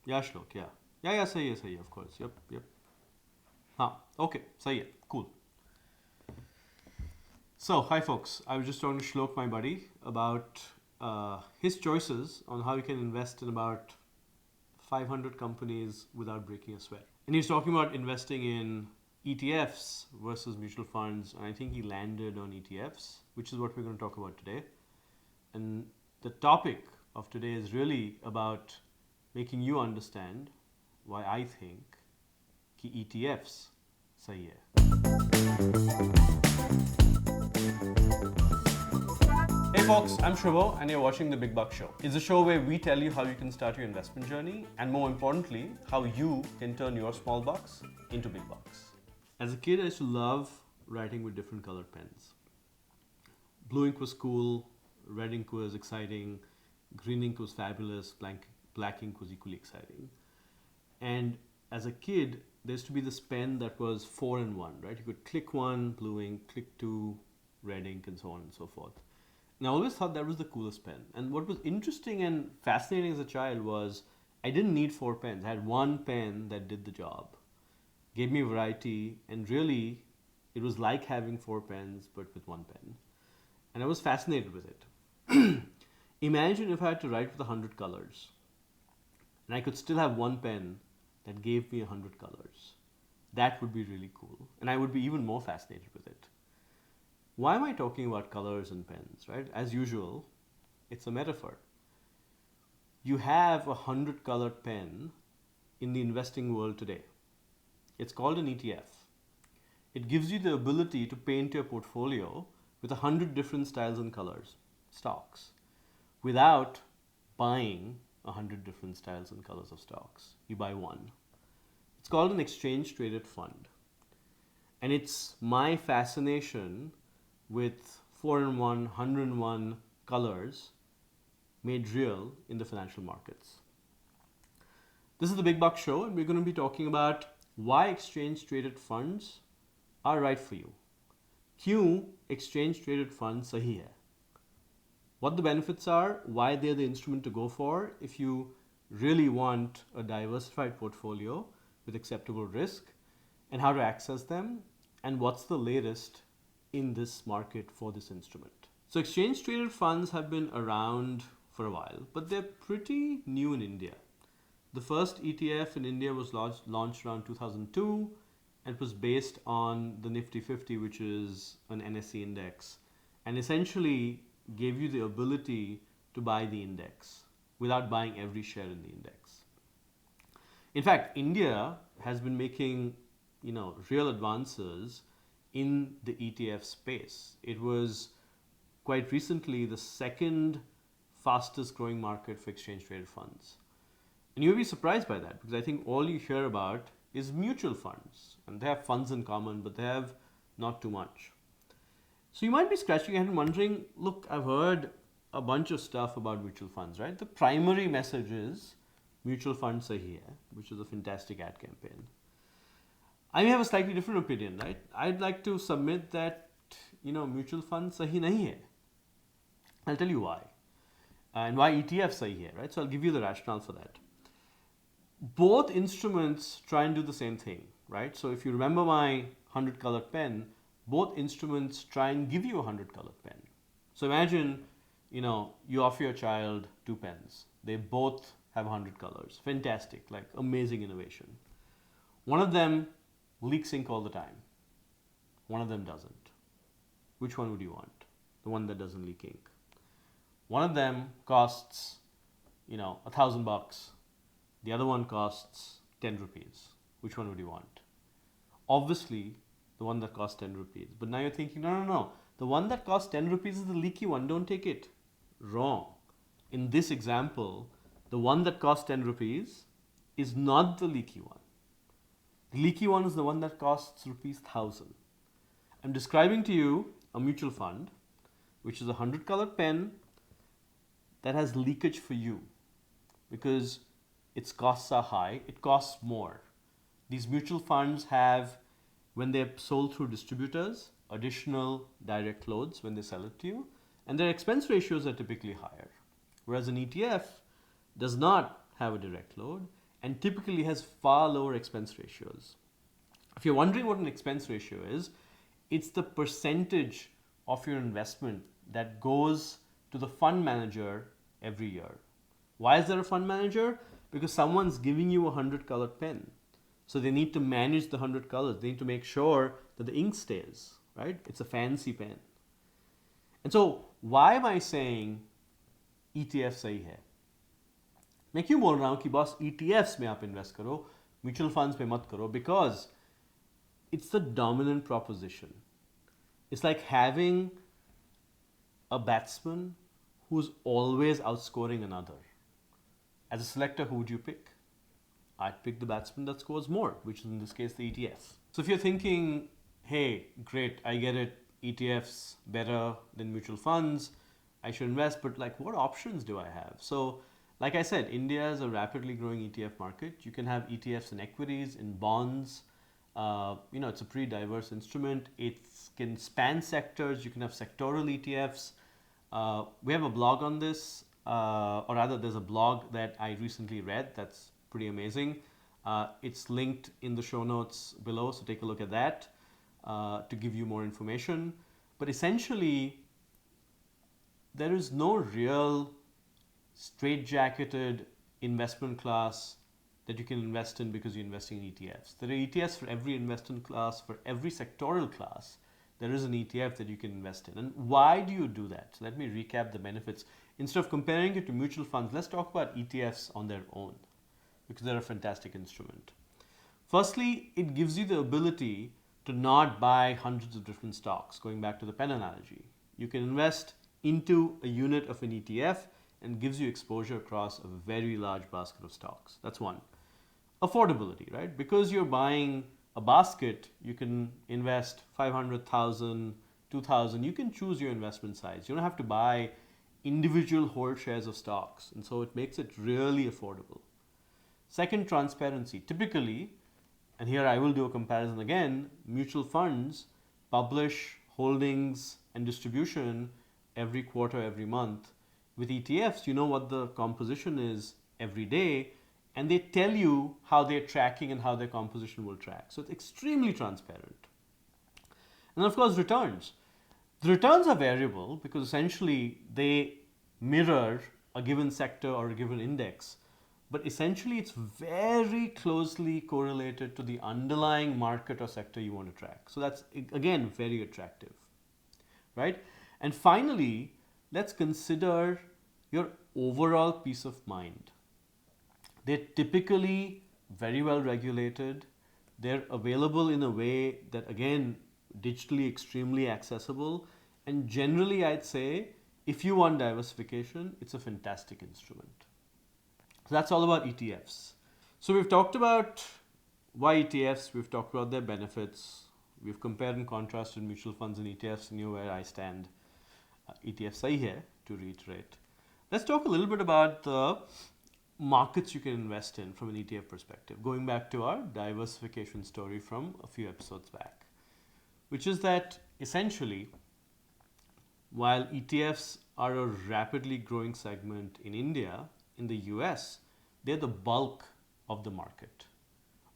Yeah, Shlok, yeah. Yeah, sahi hai, of course. Yep, yep. Okay, sahi hai. Cool. So, hi folks. I was just talking to Shlok, my buddy, about his choices on how you can invest in about 500 companies without breaking a sweat. And he's talking about investing in ETFs versus mutual funds. And I think he landed on ETFs, which is what we're going to talk about today. And the topic of today is really about making you understand why I think कि ETFs सही है. Hey folks, I'm Subho and you're watching The Big Buck Show. It's a show where we tell you how you can start your investment journey and more importantly, how you can turn your small bucks into big bucks. As a kid, I used to love writing with different colored pens. Blue ink was cool, red ink was exciting, green ink was fabulous, black ink was equally exciting. And as a kid, there used to be this pen that was 4-in-1, right? You could click one, blue ink, click two, red ink, and so on and so forth. And I always thought that was the coolest pen. And what was interesting and fascinating as a child was I didn't need 4 pens. I had one pen that did the job, gave me variety, and really it was like having 4 pens but with one pen. And I was fascinated with it. Imagine if I had to write with 100 colors and I could still have one pen that gave me 100 colors. That would be really cool. And I would be even more fascinated with it. Why am I talking about colors and pens, right? As usual, it's a metaphor. You have 100 colored pen in the investing world today. It's called an ETF. It gives you the ability to paint your portfolio with 100 different styles and colors, stocks, without buying 100 different styles and colors of stocks. You buy one. It's called an exchange traded fund. And it's my fascination with 4-in-1, 100-in-1 colors made real in the financial markets. This is the Big Buck Show, and we're going to be talking about why exchange traded funds are right for you. क्यों exchange traded funds सही है? What the benefits are, why they're the instrument to go for if you really want a diversified portfolio with acceptable risk, and how to access them, and what's the latest in this market for this instrument. So exchange traded funds have been around for a while, but they're pretty new in India. The first ETF in India was launched around 2002 and it was based on the Nifty 50, which is an NSE index, and essentially gave you the ability to buy the index without buying every share in the index. In fact, India has been making real advances in the ETF space. It was quite recently the second fastest growing market for exchange traded funds. And you'll be surprised by that because I think all you hear about is mutual funds. And they have funds in common, but they have not too much. So you might be scratching your head and wondering, look, I've heard a bunch of stuff about mutual funds, right? The primary message is mutual funds sahi hai, which is a fantastic ad campaign. I may have a slightly different opinion, right? I'd like to submit that, mutual funds sahi nahi hai. I'll tell you why. And why ETFs sahi hai, right? So I'll give you the rationale for that. Both instruments try and do the same thing, right? So if you remember my 100-colored pen, both instruments try and give you a 100-colored pen. So imagine, you offer your child 2 pens. They both have 100 colors. Fantastic, like amazing innovation. One of them leaks ink all the time. One of them doesn't. Which one would you want? The one that doesn't leak ink. One of them costs, $1,000. The other one costs 10 rupees. Which one would you want? Obviously, the one that costs 10 rupees. But now you're thinking, no. The one that costs 10 rupees is the leaky one. Don't take it. Wrong. In this example, the one that costs 10 rupees is not the leaky one. The leaky one is the one that costs rupees 1,000. I'm describing to you a mutual fund, which is a 100-colored pen that has leakage for you because its costs are high. It costs more. These mutual funds have, when they're sold through distributors, additional direct loads when they sell it to you, and their expense ratios are typically higher. Whereas an ETF does not have a direct load and typically has far lower expense ratios. If you're wondering what an expense ratio is, it's the percentage of your investment that goes to the fund manager every year. Why is there a fund manager? Because someone's giving you a 100-colored pen. So they need to manage the 100 colors. They need to make sure that the ink stays, right? It's a fancy pen. And so why am I saying ETF सही है? मैं क्यों बोल रहा हूँ कि boss ETFs में आप invest करो, mutual funds में मत करो? Because it's the dominant proposition. It's like having a batsman who's always outscoring another. As a selector, who would you pick? I'd pick the batsman that scores more, which is in this case the ETFs. So if you're thinking, hey, great, I get it, ETFs better than mutual funds, I should invest, but like what options do I have? So like I said, India is a rapidly growing ETF market. You can have ETFs in equities, in bonds. It's a pretty diverse instrument. It can span sectors. You can have sectoral ETFs. We have a blog on this, or rather there's a blog that I recently read that's pretty amazing. It's linked in the show notes below, so take a look at that to give you more information. But essentially, there is no real straitjacketed investment class that you can invest in because you're investing in ETFs. There are ETFs for every investment class, for every sectoral class. There is an ETF that you can invest in. And why do you do that? So let me recap the benefits. Instead of comparing it to mutual funds, let's talk about ETFs on their own, because they're a fantastic instrument. Firstly, it gives you the ability to not buy hundreds of different stocks, going back to the pen analogy. You can invest into a unit of an ETF and gives you exposure across a very large basket of stocks. That's one. Affordability, right? Because you're buying a basket, you can invest 500,000, 2,000. You can choose your investment size. You don't have to buy individual whole shares of stocks. And so it makes it really affordable. Second, transparency. Typically, and here I will do a comparison again, mutual funds publish holdings and distribution every quarter, every month. With ETFs, you know what the composition is every day, and they tell you how they're tracking and how their composition will track. So it's extremely transparent. And of course, returns. The returns are variable because essentially they mirror a given sector or a given index. But essentially, it's very closely correlated to the underlying market or sector you want to track. So that's, again, very attractive, right? And finally, let's consider your overall peace of mind. They're typically very well regulated. They're available in a way that, again, digitally extremely accessible. And generally, I'd say, if you want diversification, it's a fantastic instrument. So that's all about ETFs. So we've talked about why ETFs, we've talked about their benefits, we've compared and contrasted mutual funds and ETFs, and you know where I stand. ETF Sahi Hai, to reiterate. Let's talk a little bit about the markets you can invest in from an ETF perspective, going back to our diversification story from a few episodes back, which is that essentially, while ETFs are a rapidly growing segment in India, in the US, they're the bulk of the market.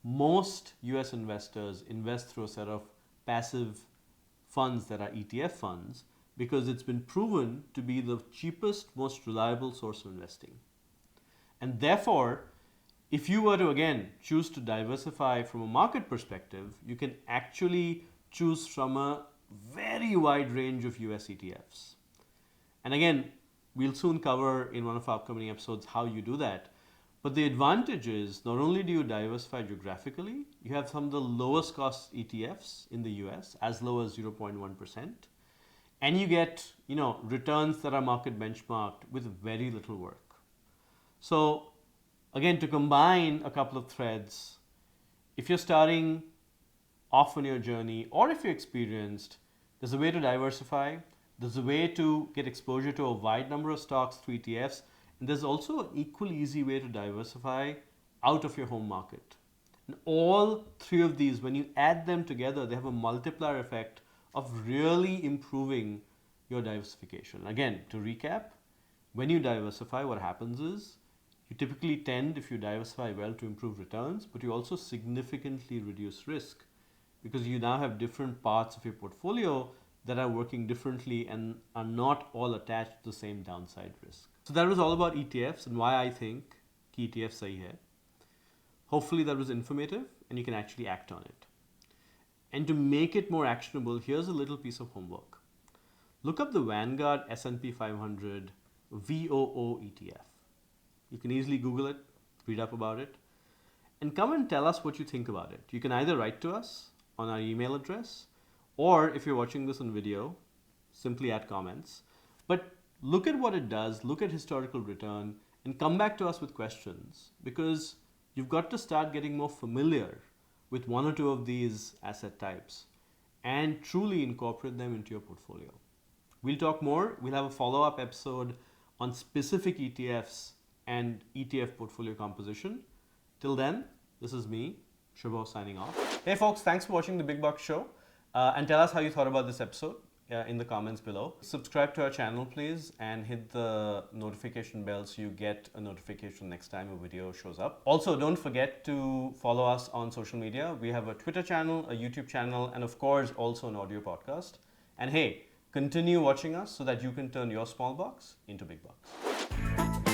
Most US investors invest through a set of passive funds that are ETF funds because it's been proven to be the cheapest, most reliable source of investing. And therefore, if you were to, again, choose to diversify from a market perspective, you can actually choose from a very wide range of US ETFs. And again, we'll soon cover in one of our upcoming episodes how you do that. But the advantage is not only do you diversify geographically, you have some of the lowest cost ETFs in the US, as low as 0.1%. And you get, returns that are market benchmarked with very little work. So again, to combine a couple of threads, if you're starting off on your journey or if you're experienced, there's a way to diversify. There's a way to get exposure to a wide number of stocks through ETFs. And there's also an equally easy way to diversify out of your home market. And all three of these, when you add them together, they have a multiplier effect of really improving your diversification. Again, to recap, when you diversify, what happens is You typically tend, if you diversify well, to improve returns, but you also significantly reduce risk because you now have different parts of your portfolio that are working differently and are not all attached to the same downside risk. So that was all about ETFs and why I think ETF Sahi Hai. Hopefully that was informative and you can actually act on it. And to make it more actionable, here's a little piece of homework. Look up the Vanguard S&P 500 VOO ETF. You can easily Google it, read up about it, and come and tell us what you think about it. You can either write to us on our email address, or if you're watching this on video, simply add comments. But look at what it does, look at historical return, and come back to us with questions, because you've got to start getting more familiar with one or two of these asset types and truly incorporate them into your portfolio. We'll talk more. We'll have a follow-up episode on specific ETFs and ETF portfolio composition. Till then, this is me, Subho, signing off. Hey folks, thanks for watching The Big Bucks Show. And tell us how you thought about this episode in the comments below. Subscribe to our channel, please, and hit the notification bell so you get a notification next time a video shows up. Also, don't forget to follow us on social media. We have a Twitter channel, a YouTube channel, and of course, also an audio podcast. And hey, continue watching us so that you can turn your small bucks into big bucks.